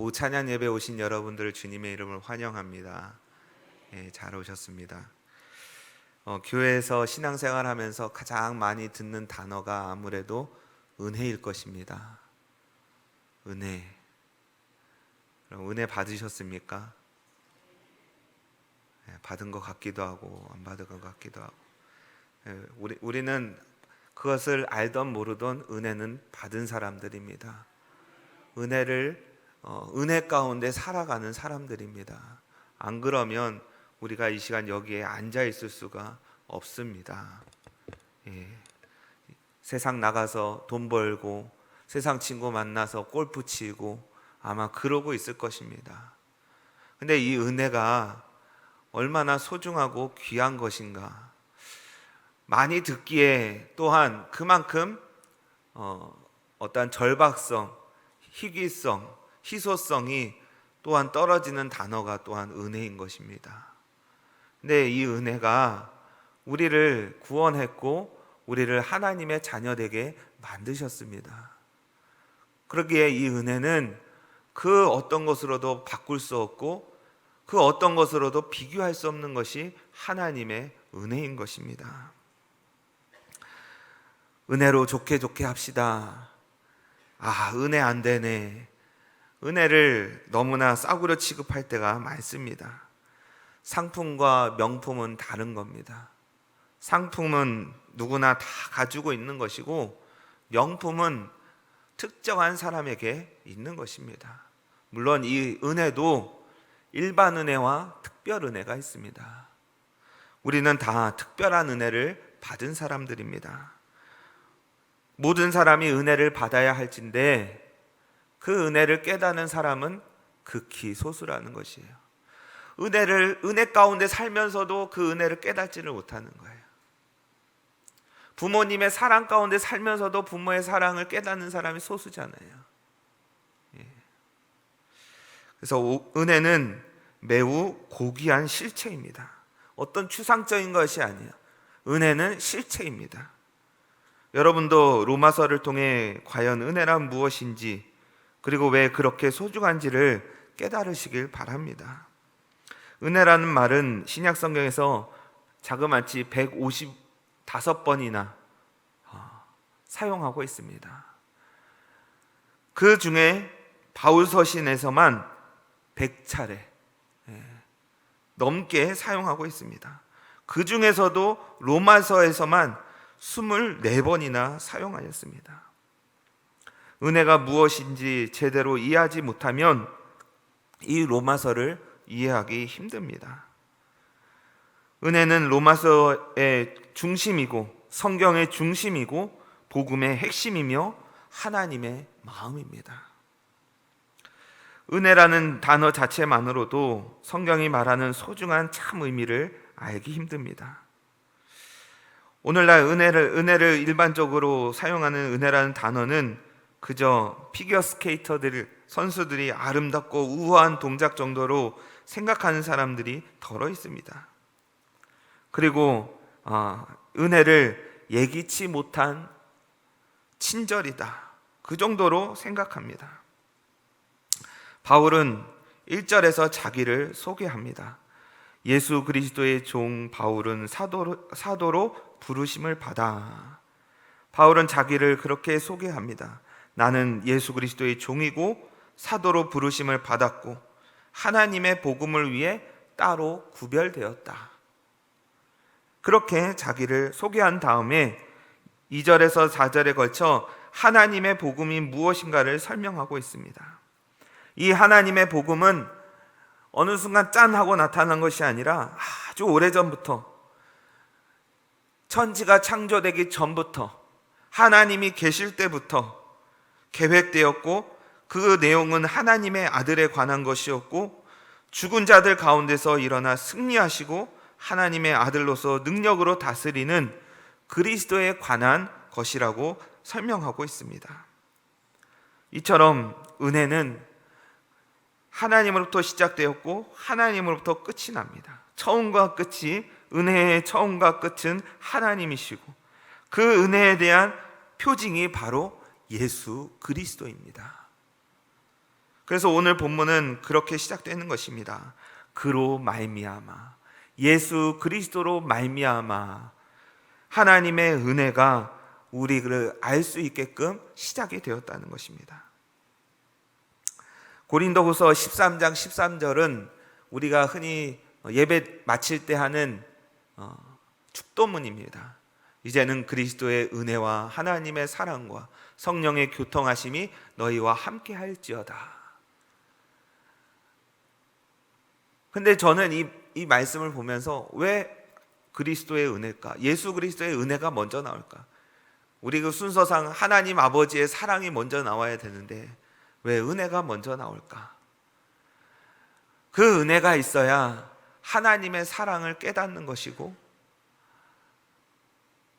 오후 찬양 예배 오신 여러분들을 주님의 이름으로 환영합니다. 잘 오셨습니다. 교회에서 신앙생활하면서 가장 많이 듣는 단어가 아무래도 은혜일 것입니다. 은혜. 그럼 은혜 받으셨습니까? 받은 것 같기도 하고 안 받은 것 같기도 하고. 우리는 그것을 알던 모르던 은혜는 받은 사람들입니다. 은혜 가운데 살아가는 사람들입니다. 안 그러면 우리가 이 시간 여기에 앉아 있을 수가 없습니다. 세상 나가서 돈 벌고 세상 친구 만나서 골프 치고 아마 그러고 있을 것입니다. 근데 이 은혜가 얼마나 소중하고 귀한 것인가. 많이 듣기에 또한 그만큼 어떤 절박성, 희귀성, 희소성이 또한 떨어지는 단어가 또한 은혜인 것입니다. 근데 이 은혜가 우리를 구원했고 우리를 하나님의 자녀되게 만드셨습니다. 그러기에 이 은혜는 그 어떤 것으로도 바꿀 수 없고 그 어떤 것으로도 비교할 수 없는 것이 하나님의 은혜인 것입니다. 은혜로 좋게 합시다. 은혜 안 되네. 은혜를 너무나 싸구려 취급할 때가 많습니다. 상품과 명품은 다른 겁니다. 상품은 누구나 다 가지고 있는 것이고 명품은 특정한 사람에게 있는 것입니다. 물론 이 은혜도 일반 은혜와 특별 은혜가 있습니다. 우리는 다 특별한 은혜를 받은 사람들입니다. 모든 사람이 은혜를 받아야 할진데 그 은혜를 깨닫는 사람은 극히 소수라는 것이에요. 은혜 가운데 살면서도 그 은혜를 깨닫지를 못하는 거예요. 부모님의 사랑 가운데 살면서도 부모의 사랑을 깨닫는 사람이 소수잖아요. 그래서 은혜는 매우 고귀한 실체입니다. 어떤 추상적인 것이 아니에요. 은혜는 실체입니다. 여러분도 로마서를 통해 과연 은혜란 무엇인지 그리고 왜 그렇게 소중한지를 깨달으시길 바랍니다. 은혜라는 말은 신약 성경에서 자그마치 155번이나 사용하고 있습니다. 그 중에 바울 서신에서만 100차례 넘게 사용하고 있습니다. 그 중에서도 로마서에서만 24번이나 사용하였습니다. 은혜가 무엇인지 제대로 이해하지 못하면 이 로마서를 이해하기 힘듭니다. 은혜는 로마서의 중심이고 성경의 중심이고 복음의 핵심이며 하나님의 마음입니다. 은혜라는 단어 자체만으로도 성경이 말하는 소중한 참 의미를 알기 힘듭니다. 오늘날 은혜를 일반적으로 사용하는 은혜라는 단어는 그저 선수들이 아름답고 우아한 동작 정도로 생각하는 사람들이 덜어 있습니다. 그리고 은혜를 예기치 못한 친절이다. 그 정도로 생각합니다. 바울은 1절에서 자기를 소개합니다. 예수 그리스도의 종 바울은 사도로 부르심을 받아. 바울은 자기를 그렇게 소개합니다. 나는 예수 그리스도의 종이고 사도로 부르심을 받았고 하나님의 복음을 위해 따로 구별되었다. 그렇게 자기를 소개한 다음에 2절에서 4절에 걸쳐 하나님의 복음이 무엇인가를 설명하고 있습니다. 이 하나님의 복음은 어느 순간 짠 하고 나타난 것이 아니라 아주 오래전부터 천지가 창조되기 전부터 하나님이 계실 때부터 계획되었고 그 내용은 하나님의 아들에 관한 것이었고 죽은 자들 가운데서 일어나 승리하시고 하나님의 아들로서 능력으로 다스리는 그리스도에 관한 것이라고 설명하고 있습니다. 이처럼 은혜는 하나님으로부터 시작되었고 하나님으로부터 끝이 납니다. 처음과 끝이 은혜의 처음과 끝은 하나님이시고 그 은혜에 대한 표징이 바로 예수 그리스도입니다. 그래서 오늘 본문은 그렇게 시작되는 것입니다. 그로 말미암아, 예수 그리스도로 말미암아 하나님의 은혜가 우리를 알 수 있게끔 시작이 되었다는 것입니다. 고린도후서 13장 13절은 우리가 흔히 예배 마칠 때 하는 축도문입니다. 이제는 그리스도의 은혜와 하나님의 사랑과 성령의 교통하심이 너희와 함께 할지어다. 근데 저는 이 말씀을 보면서 왜 그리스도의 은혜일까? 예수 그리스도의 은혜가 먼저 나올까? 우리 그 순서상 하나님 아버지의 사랑이 먼저 나와야 되는데 왜 은혜가 먼저 나올까? 그 은혜가 있어야 하나님의 사랑을 깨닫는 것이고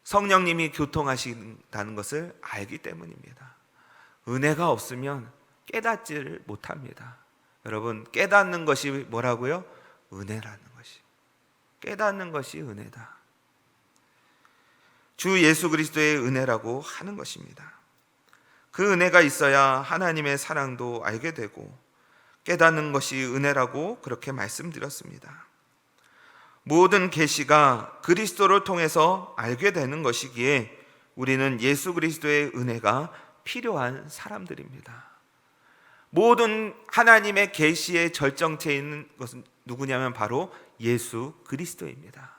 성령님이 교통하신다는 것을 알기 때문입니다. 은혜가 없으면 깨닫지를 못합니다. 여러분, 깨닫는 것이 뭐라고요? 은혜라는 것이. 깨닫는 것이 은혜다. 주 예수 그리스도의 은혜라고 하는 것입니다. 그 은혜가 있어야 하나님의 사랑도 알게 되고 깨닫는 것이 은혜라고 그렇게 말씀드렸습니다. 모든 계시가 그리스도를 통해서 알게 되는 것이기에 우리는 예수 그리스도의 은혜가 필요한 사람들입니다. 모든 하나님의 계시의 절정체에 있는 것은 누구냐면 바로 예수 그리스도입니다.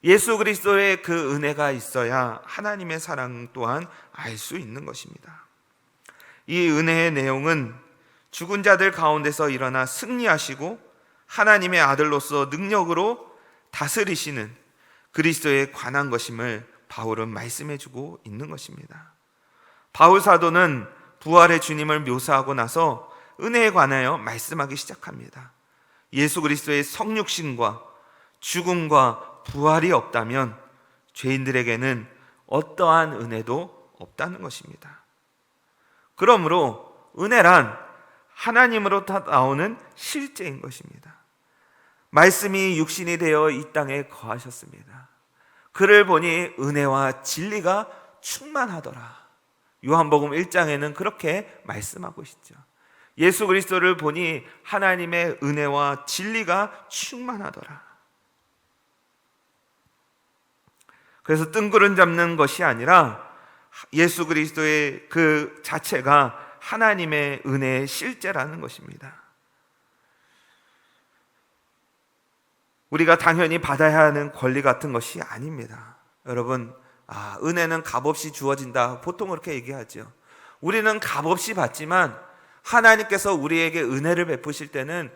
예수 그리스도의 그 은혜가 있어야 하나님의 사랑 또한 알 수 있는 것입니다. 이 은혜의 내용은 죽은 자들 가운데서 일어나 승리하시고 하나님의 아들로서 능력으로 다스리시는 그리스도에 관한 것임을 바울은 말씀해 주고 있는 것입니다. 바울 사도는 부활의 주님을 묘사하고 나서 은혜에 관하여 말씀하기 시작합니다. 예수 그리스도의 성육신과 죽음과 부활이 없다면 죄인들에게는 어떠한 은혜도 없다는 것입니다. 그러므로 은혜란 하나님으로부터 나오는 실제인 것입니다. 말씀이 육신이 되어 이 땅에 거하셨습니다. 그를 보니 은혜와 진리가 충만하더라. 요한복음 1장에는 그렇게 말씀하고 있죠. 예수 그리스도를 보니 하나님의 은혜와 진리가 충만하더라. 그래서 뜬구름 잡는 것이 아니라 예수 그리스도의 그 자체가 하나님의 은혜의 실제라는 것입니다. 우리가 당연히 받아야 하는 권리 같은 것이 아닙니다. 여러분, 은혜는 값없이 주어진다. 보통 그렇게 얘기하죠. 우리는 값없이 받지만 하나님께서 우리에게 은혜를 베푸실 때는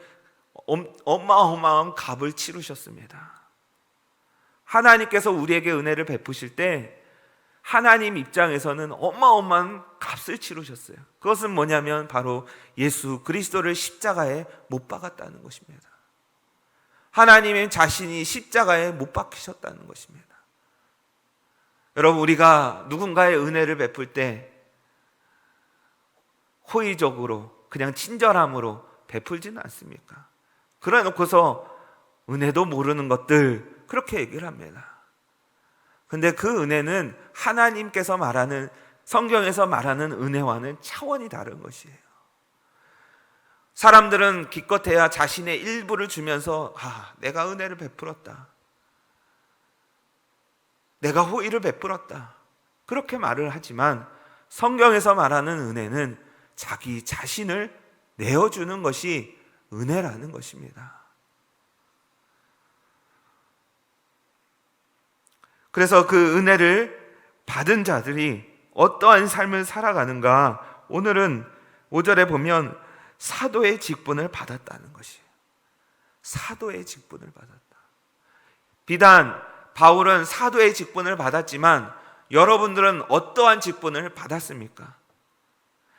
어마어마한 값을 치르셨습니다. 하나님께서 우리에게 은혜를 베푸실 때 하나님 입장에서는 어마어마한 값을 치르셨어요. 그것은 뭐냐면 바로 예수 그리스도를 십자가에 못 박았다는 것입니다. 하나님의 자신이 십자가에 못 박히셨다는 것입니다. 여러분, 우리가 누군가의 은혜를 베풀 때 호의적으로 그냥 친절함으로 베풀지는 않습니까? 그래 놓고서 은혜도 모르는 것들 그렇게 얘기를 합니다. 근데 그 은혜는 하나님께서 말하는, 성경에서 말하는 은혜와는 차원이 다른 것이에요. 사람들은 기껏해야 자신의 일부를 주면서 내가 은혜를 베풀었다, 내가 호의를 베풀었다, 그렇게 말을 하지만 성경에서 말하는 은혜는 자기 자신을 내어주는 것이 은혜라는 것입니다. 그래서 그 은혜를 받은 자들이 어떠한 삶을 살아가는가, 오늘은 5절에 보면 사도의 직분을 받았다는 것이에요. 사도의 직분을 받았다. 비단 바울은 사도의 직분을 받았지만 여러분들은 어떠한 직분을 받았습니까?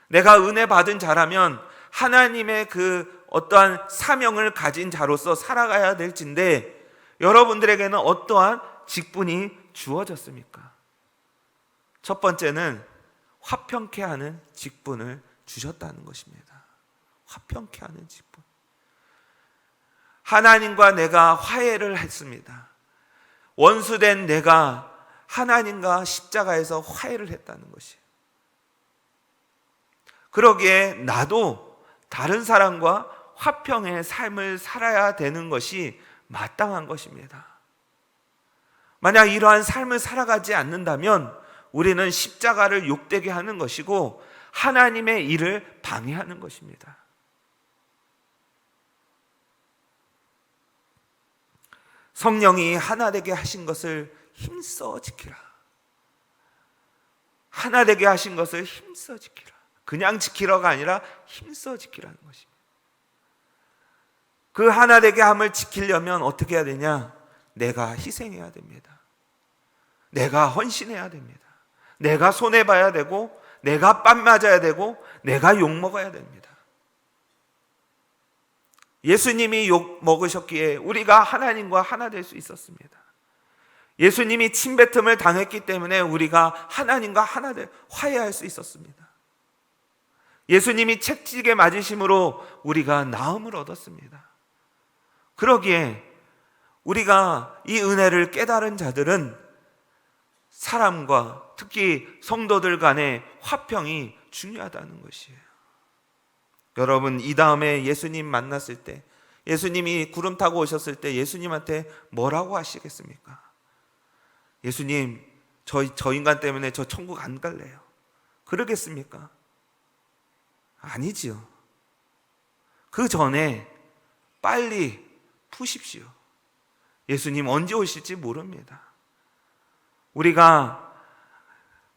내가 은혜 받은 자라면 하나님의 그 어떠한 사명을 가진 자로서 살아가야 될진데 여러분들에게는 어떠한 직분이 주어졌습니까? 첫 번째는 화평케 하는 직분을 주셨다는 것입니다. 화평케 하는 직분. 하나님과 내가 화해를 했습니다. 원수된 내가 하나님과 십자가에서 화해를 했다는 것이에요. 그러기에 나도 다른 사람과 화평의 삶을 살아야 되는 것이 마땅한 것입니다. 만약 이러한 삶을 살아가지 않는다면 우리는 십자가를 욕되게 하는 것이고 하나님의 일을 방해하는 것입니다. 성령이 하나 되게 하신 것을 힘써 지키라. 하나 되게 하신 것을 힘써 지키라. 그냥 지키라가 아니라 힘써 지키라는 것입니다. 그 하나 되게 함을 지키려면 어떻게 해야 되냐? 내가 희생해야 됩니다. 내가 헌신해야 됩니다. 내가 손해봐야 되고, 내가 뺨 맞아야 되고, 내가 욕먹어야 됩니다. 예수님이 욕 먹으셨기에 우리가 하나님과 하나 될 수 있었습니다. 예수님이 침뱉음을 당했기 때문에 우리가 하나님과 하나 화해할 수 있었습니다. 예수님이 채찍에 맞으심으로 우리가 나음을 얻었습니다. 그러기에 우리가 이 은혜를 깨달은 자들은 사람과 특히 성도들 간의 화평이 중요하다는 것이에요. 여러분, 이 다음에 예수님 만났을 때, 예수님이 구름 타고 오셨을 때 예수님한테 뭐라고 하시겠습니까? 예수님, 저 인간 때문에 저 천국 안 갈래요. 그러겠습니까? 아니지요. 그 전에 빨리 푸십시오. 예수님 언제 오실지 모릅니다. 우리가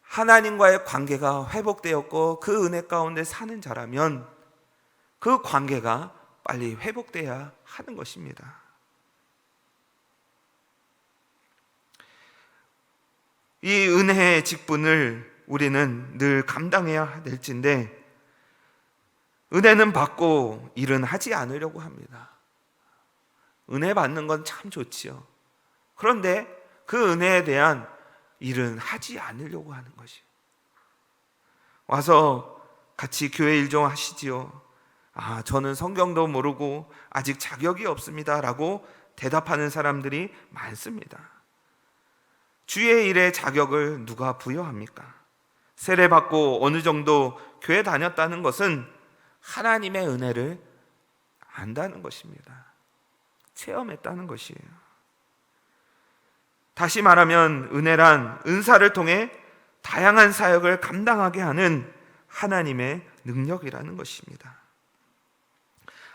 하나님과의 관계가 회복되었고 그 은혜 가운데 사는 자라면 그 관계가 빨리 회복돼야 하는 것입니다. 이 은혜의 직분을 우리는 늘 감당해야 될진데 은혜는 받고 일은 하지 않으려고 합니다. 은혜 받는 건 참 좋지요. 그런데 그 은혜에 대한 일은 하지 않으려고 하는 것이에요. 와서 같이 교회 일 좀 하시지요. 저는 성경도 모르고 아직 자격이 없습니다 라고 대답하는 사람들이 많습니다. 주의 일의 자격을 누가 부여합니까? 세례받고 어느 정도 교회 다녔다는 것은 하나님의 은혜를 안다는 것입니다. 체험했다는 것이에요. 다시 말하면 은혜란 은사를 통해 다양한 사역을 감당하게 하는 하나님의 능력이라는 것입니다.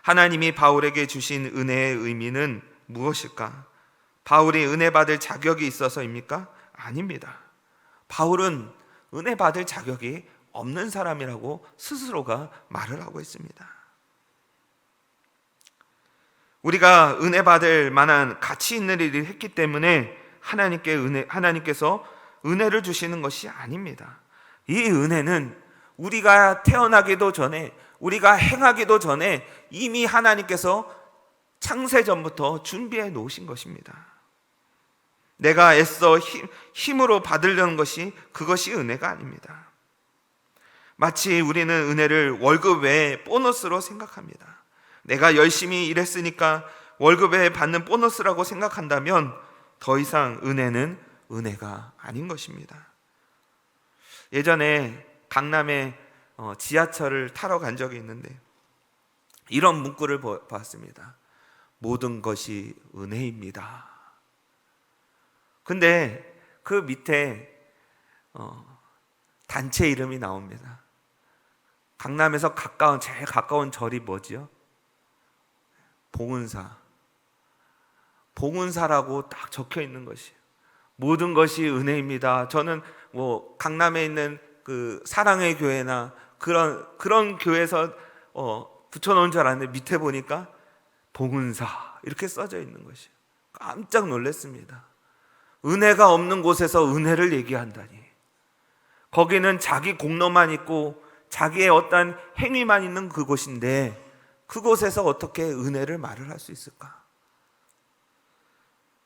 하나님이 바울에게 주신 은혜의 의미는 무엇일까? 바울이 은혜 받을 자격이 있어서입니까? 아닙니다. 바울은 은혜 받을 자격이 없는 사람이라고 스스로가 말을 하고 있습니다. 우리가 은혜 받을 만한 가치 있는 일을 했기 때문에 하나님께서 은혜를 주시는 것이 아닙니다. 이 은혜는 우리가 태어나기도 전에, 우리가 행하기도 전에 이미 하나님께서 창세전부터 준비해 놓으신 것입니다. 내가 애써 힘으로 받으려는 그것이 은혜가 아닙니다. 마치 우리는 은혜를 월급 외에 보너스로 생각합니다. 내가 열심히 일했으니까 월급 외에 받는 보너스라고 생각한다면 더 이상 은혜는 은혜가 아닌 것입니다. 예전에 강남에 지하철을 타러 간 적이 있는데 이런 문구를 봤습니다. 모든 것이 은혜입니다. 근데 그 밑에 단체 이름이 나옵니다. 강남에서 제일 가까운 절이 뭐지요? 봉은사라고 딱 적혀 있는 것이에요. 모든 것이 은혜입니다. 저는 강남에 있는 그 사랑의 교회나 그런 교회에서 붙여놓은 줄 알았는데 밑에 보니까 봉은사 이렇게 써져 있는 것이에요. 깜짝 놀랐습니다. 은혜가 없는 곳에서 은혜를 얘기한다니. 거기는 자기 공로만 있고 자기의 어떤 행위만 있는 그곳인데 그곳에서 어떻게 은혜를 말을 할 수 있을까?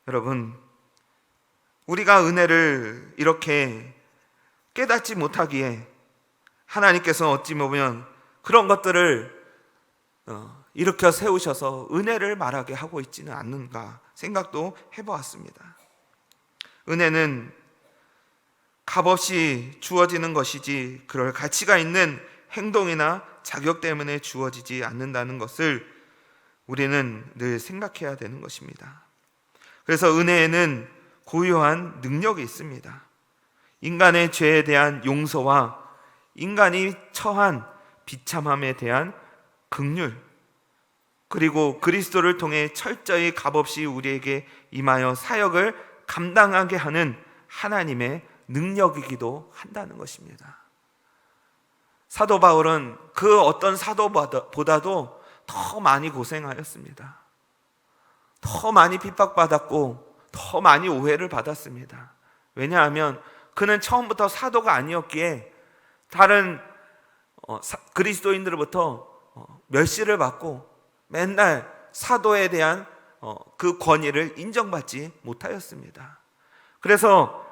여러분, 우리가 은혜를 이렇게 깨닫지 못하기에 하나님께서 어찌 보면 그런 것들을 일으켜 세우셔서 은혜를 말하게 하고 있지는 않는가 생각도 해보았습니다. 은혜는 값없이 주어지는 것이지 그럴 가치가 있는 행동이나 자격 때문에 주어지지 않는다는 것을 우리는 늘 생각해야 되는 것입니다. 그래서 은혜에는 고유한 능력이 있습니다. 인간의 죄에 대한 용서와 인간이 처한 비참함에 대한 긍휼, 그리고 그리스도를 통해 철저히 값없이 우리에게 임하여 사역을 감당하게 하는 하나님의 능력이기도 한다는 것입니다. 사도 바울은 그 어떤 사도보다도 더 많이 고생하였습니다. 더 많이 핍박받았고 더 많이 오해를 받았습니다. 왜냐하면 그는 처음부터 사도가 아니었기에 다른 그리스도인들로부터 멸시를 받고 맨날 사도에 대한 그 권위를 인정받지 못하였습니다. 그래서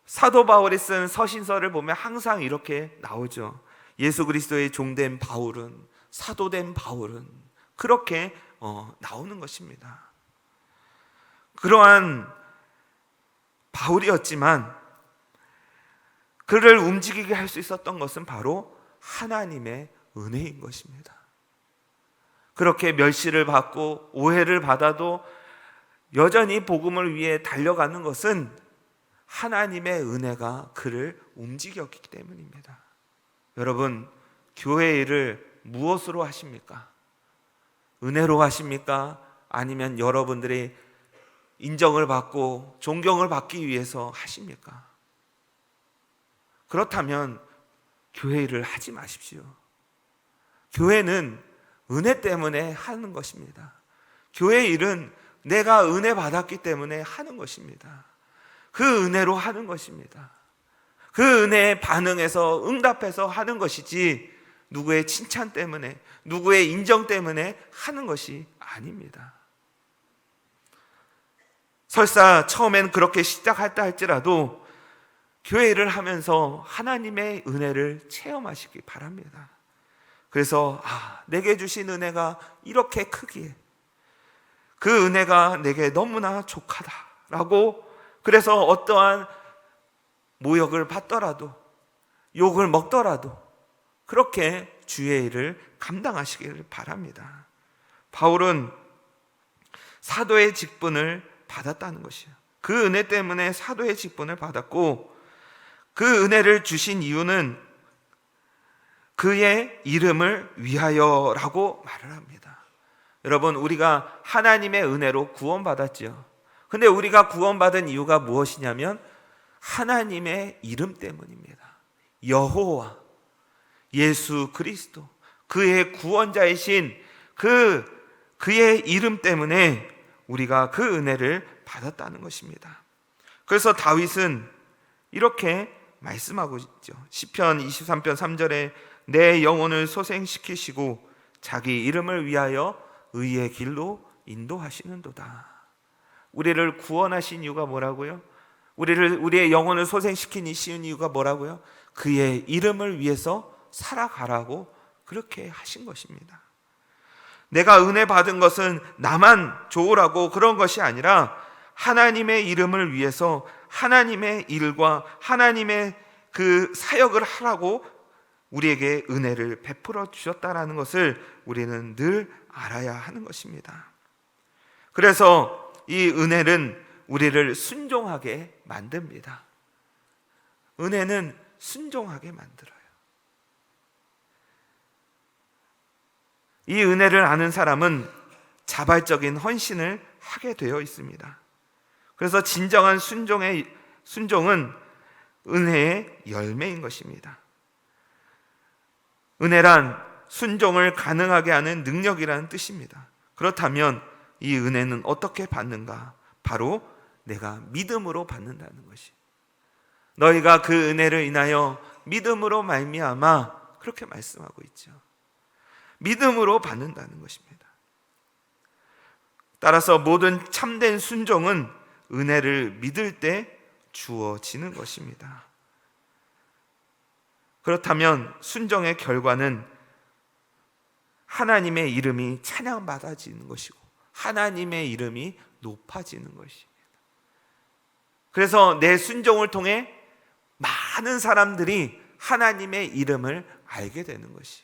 사도 바울이 쓴 서신서를 보면 항상 이렇게 나오죠. 예수 그리스도의 종된 바울은, 사도된 바울은, 그렇게 나오는 것입니다. 그러한 바울이었지만 그를 움직이게 할 수 있었던 것은 바로 하나님의 은혜인 것입니다. 그렇게 멸시를 받고 오해를 받아도 여전히 복음을 위해 달려가는 것은 하나님의 은혜가 그를 움직였기 때문입니다. 여러분, 교회 일을 무엇으로 하십니까? 은혜로 하십니까? 아니면 여러분들이 인정을 받고 존경을 받기 위해서 하십니까? 그렇다면 교회 일을 하지 마십시오. 교회는 은혜 때문에 하는 것입니다. 교회 일은 내가 은혜 받았기 때문에 하는 것입니다. 그 은혜로 하는 것입니다. 그 은혜에 반응해서 응답해서 하는 것이지 누구의 칭찬 때문에, 누구의 인정 때문에 하는 것이 아닙니다. 설사 처음엔 그렇게 시작했다 할지라도 교회 일을 하면서 하나님의 은혜를 체험하시기 바랍니다. 그래서 내게 주신 은혜가 이렇게 크기에 그 은혜가 내게 너무나 족하다라고, 그래서 어떠한 모욕을 받더라도 욕을 먹더라도 그렇게 주의 일을 감당하시기를 바랍니다. 바울은 사도의 직분을 받았다는 것이에요. 그 은혜 때문에 사도의 직분을 받았고, 그 은혜를 주신 이유는 그의 이름을 위하여라고 말을 합니다. 여러분, 우리가 하나님의 은혜로 구원받았죠. 근데 우리가 구원받은 이유가 무엇이냐면 하나님의 이름 때문입니다. 여호와, 예수 그리스도, 그의 구원자이신 그의 이름 때문에 우리가 그 은혜를 받았다는 것입니다. 그래서 다윗은 이렇게 말씀하고 있죠. 시편 23편 3절에 내 영혼을 소생시키시고 자기 이름을 위하여 의의 길로 인도하시는도다. 우리를 구원하신 이유가 뭐라고요? 우리의 영혼을 소생시키신 이유가 뭐라고요? 그의 이름을 위해서 살아가라고 그렇게 하신 것입니다. 내가 은혜 받은 것은 나만 좋으라고 그런 것이 아니라 하나님의 이름을 위해서 하나님의 일과 하나님의 그 사역을 하라고 우리에게 은혜를 베풀어 주셨다라는 것을 우리는 늘 알아야 하는 것입니다. 그래서 이 은혜는 우리를 순종하게 만듭니다. 은혜는 순종하게 만들어요. 이 은혜를 아는 사람은 자발적인 헌신을 하게 되어 있습니다. 그래서 진정한 순종은 은혜의 열매인 것입니다. 은혜란 순종을 가능하게 하는 능력이라는 뜻입니다. 그렇다면 이 은혜는 어떻게 받는가? 바로 내가 믿음으로 받는다는 것이. 너희가 그 은혜를 인하여 믿음으로 말미암아, 그렇게 말씀하고 있죠. 믿음으로 받는다는 것입니다. 따라서 모든 참된 순종은 은혜를 믿을 때 주어지는 것입니다. 그렇다면 순종의 결과는 하나님의 이름이 찬양받아지는 것이고 하나님의 이름이 높아지는 것입니다. 그래서 내 순종을 통해 많은 사람들이 하나님의 이름을 알게 되는 것이.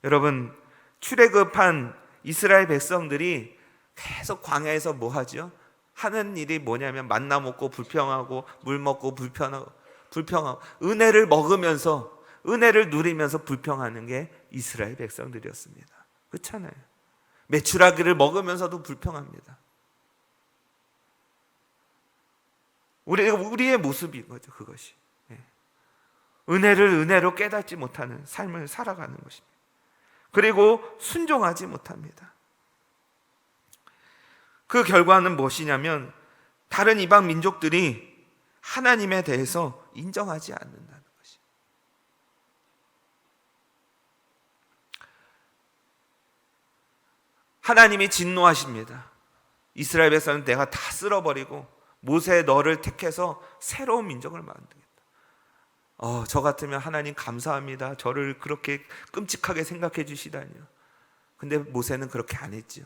여러분, 출애굽한 이스라엘 백성들이 계속 광야에서 뭐 하죠? 하는 일이 뭐냐면 만나 먹고 불평하고 물 먹고 불평하고 은혜를 먹으면서 은혜를 누리면서 불평하는 게 이스라엘 백성들이었습니다. 그렇잖아요. 메추라기를 먹으면서도 불평합니다. 우리의 모습인 거죠, 그것이. 은혜를 은혜로 깨닫지 못하는 삶을 살아가는 것입니다. 그리고 순종하지 못합니다. 그 결과는 무엇이냐면 다른 이방 민족들이 하나님에 대해서 인정하지 않는다는 것이. 하나님이 진노하십니다. 이스라엘 백성은 내가 다 쓸어버리고 모세 너를 택해서 새로운 민족을 만들겠다. 저 같으면 하나님 감사합니다. 저를 그렇게 끔찍하게 생각해 주시다니요. 근데 모세는 그렇게 안 했죠.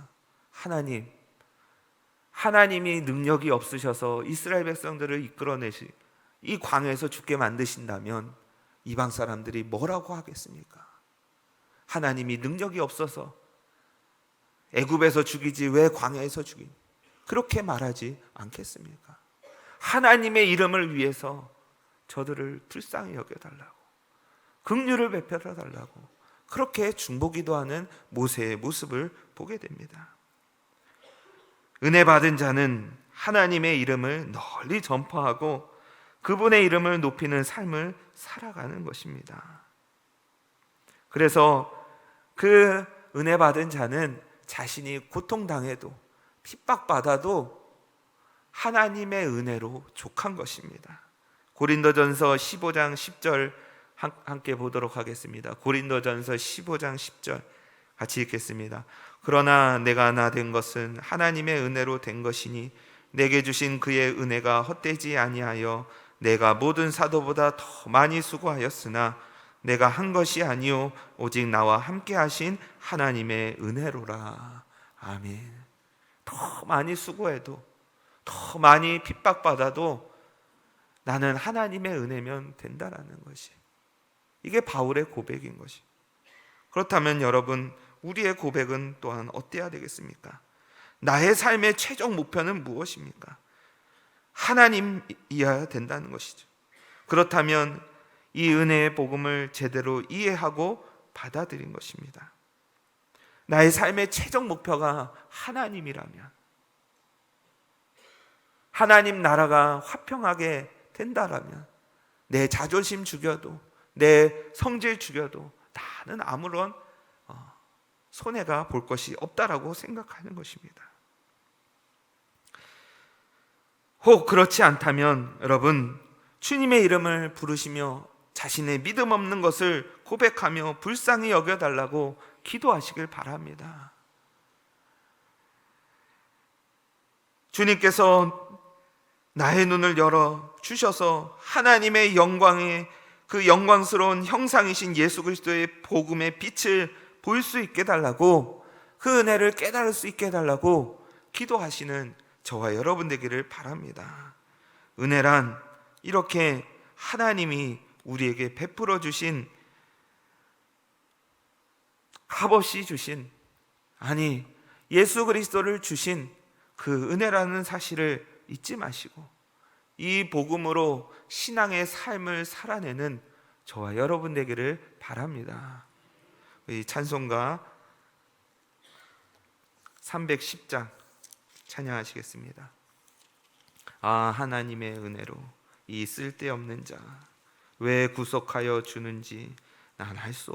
하나님이 능력이 없으셔서 이스라엘 백성들을 이끌어내시 이 광야에서 죽게 만드신다면 이방 사람들이 뭐라고 하겠습니까? 하나님이 능력이 없어서 애굽에서 죽이지 왜 광야에서 죽이니? 그렇게 말하지 않겠습니까? 하나님의 이름을 위해서 저들을 불쌍히 여겨달라고, 긍휼을 베풀어 달라고 그렇게 중보기도하는 모세의 모습을 보게 됩니다. 은혜 받은 자는 하나님의 이름을 널리 전파하고 그분의 이름을 높이는 삶을 살아가는 것입니다. 그래서 그 은혜 받은 자는 자신이 고통당해도 핍박받아도 하나님의 은혜로 족한 것입니다. 고린도전서 15장 10절 함께 보도록 하겠습니다. 고린도전서 15장 10절 같이 읽겠습니다. 그러나 내가 나 된 것은 하나님의 은혜로 된 것이니 내게 주신 그의 은혜가 헛되지 아니하여 내가 모든 사도보다 더 많이 수고하였으나 내가 한 것이 아니요 오직 나와 함께 하신 하나님의 은혜로라. 아멘. 더 많이 수고해도 더 많이 핍박받아도 나는 하나님의 은혜면 된다라는 것이, 이게 바울의 고백인 것이. 그렇다면 여러분, 우리의 고백은 또한 어때야 되겠습니까? 나의 삶의 최종 목표는 무엇입니까? 하나님이어야 된다는 것이죠. 그렇다면 이 은혜의 복음을 제대로 이해하고 받아들인 것입니다. 나의 삶의 최종 목표가 하나님이라면, 하나님 나라가 화평하게 된다라면 내 자존심 죽여도 내 성질 죽여도 나는 아무런 손해가 볼 것이 없다라고 생각하는 것입니다. 혹 그렇지 않다면 여러분, 주님의 이름을 부르시며 자신의 믿음 없는 것을 고백하며 불쌍히 여겨달라고 기도하시길 바랍니다. 주님께서 나의 눈을 열어 주셔서 하나님의 영광의 그 영광스러운 형상이신 예수 그리스도의 복음의 빛을 볼 수 있게 해달라고, 그 은혜를 깨달을 수 있게 해달라고 기도하시는 저와 여러분 되기를 바랍니다. 은혜란 이렇게 하나님이 우리에게 베풀어 주신, 값없이 주신, 아니 예수 그리스도를 주신 그 은혜라는 사실을 잊지 마시고 이 복음으로 신앙의 삶을 살아내는 저와 여러분 되기를 바랍니다. 이 찬송가 310장 찬양하시겠습니다. 아, 하나님의 은혜로 이 쓸데없는 자 왜 구속하여 주는지 난 알 수